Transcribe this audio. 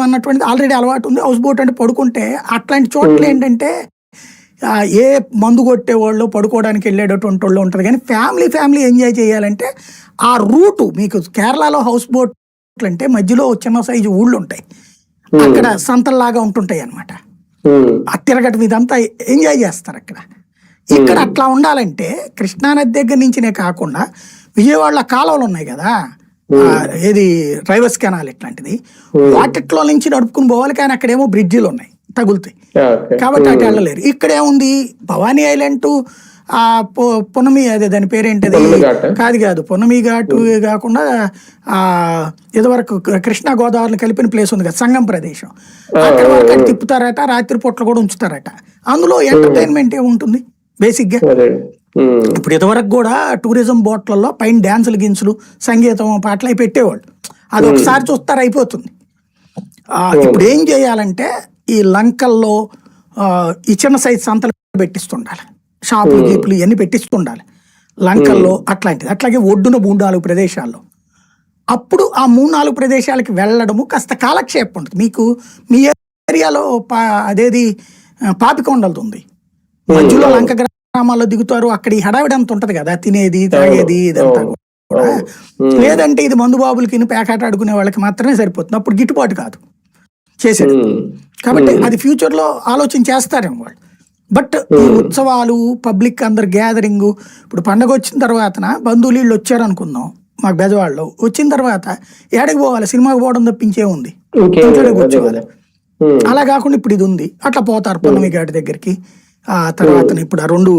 అన్నటువంటిది ఆల్రెడీ అలవాటు ఉంది. హౌస్ బోట్ అంటే పడుకుంటే అట్లాంటి చోట్ల ఏంటంటే ఏ మందు కొట్టేవాళ్ళు పడుకోవడానికి వెళ్ళేటటువంటి వాళ్ళు ఉంటుంది. కానీ ఫ్యామిలీ ఎంజాయ్ చేయాలంటే ఆ రూటు మీకు కేరళలో హౌస్ బోట్ అంటే మధ్యలో చిన్న సైజు ఊళ్ళు ఉంటాయి, అక్కడ సంతల్లాగా ఉంటుంటాయి అనమాట. ఆ తిరగటం ఇదంతా ఎంజాయ్ చేస్తారు అక్కడ. ఇక్కడ అట్లా ఉండాలంటే కృష్ణానది దగ్గర నుంచినే కాకుండా విజయవాడలో కాలువలు ఉన్నాయి కదా, ఏది రైవర్స్ కెనాల్ ఇట్లాంటిది, వాటిట్లో నుంచి నడుపుకుని పోవాలి. కానీ అక్కడేమో బ్రిడ్జిలు ఉన్నాయి, తగులుతాయి, కాబట్టి అటు వెళ్ళలేరు. ఇక్కడేముంది భవానీ ఐలాండ్ ఆ పునమి, అదే దాని పేరేంటిది, కాదు పునమి ఘాటు కాకుండా ఆ ఇదివరకు కృష్ణా గోదావరిని కలిపిన ప్లేస్ ఉంది కదా, సంగం ప్రదేశం, అక్కడ వరకు అటు తిప్పుతారట, రాత్రి పూట్ల కూడా ఉంచుతారట. అందులో ఎంటర్టైన్మెంట్ ఏముంటుంది బేసిక్ గా. ఇప్పుడు ఇదివరకు కూడా టూరిజం బోట్లలో పైన డ్యాన్సులు గిన్సులు సంగీతం పాటలు అవి పెట్టేవాళ్ళు, అది ఒకసారి చూస్తారు అయిపోతుంది. ఇప్పుడు ఏం చేయాలంటే ఈ లంకల్లో ఈ చిన్న సైజ్ సంతలు పెట్టిస్తుండాలి, షాపులు గీపులు ఇవన్నీ పెట్టిస్తుండాలి లంకల్లో అట్లాంటిది. అట్లాగే ఒడ్డున 3-4 ప్రదేశాల్లో, అప్పుడు ఆ 3-4 ప్రదేశాలకి వెళ్ళడము కాస్త కాలక్షేపం ఉంటుంది మీకు. మీ ఏరియాలో అదేది పాపికొండలది ఉంది, మధ్యలో లంక గ్రామాల్లో దిగుతారు, అక్కడ ఈ హడావిడి అంత ఉంటది కదా, తినేది తాగేది ఇదంతా కూడా. లేదంటే ఇది మందుబాబులకి పేకాట ఆడుకునే వాళ్ళకి మాత్రమే సరిపోతుంది, అప్పుడు గిట్టుబాటు కాదు చేసేది. కాబట్టి అది ఫ్యూచర్ లో ఆలోచన చేస్తారేమో వాళ్ళు. బట్ ఈ ఉత్సవాలు, పబ్లిక్ అందరు గ్యాదరింగ్, ఇప్పుడు పండగ వచ్చిన తర్వాత బంధువులు వీళ్ళు వచ్చారు అనుకుందాం, మాకు బెజవాడలో వచ్చిన తర్వాత ఏడకి పోవాలి, సినిమాకి పోవడం తప్పించే ఉంది, ఇంట్లోనే కూర్చోవాలి. అలా కాకుండా ఇప్పుడు ఇది ఉంది, అట్లా పోతారు పున్నమి ఘాటి దగ్గరికి. ఆ తర్వాత ఇప్పుడు ఆ 2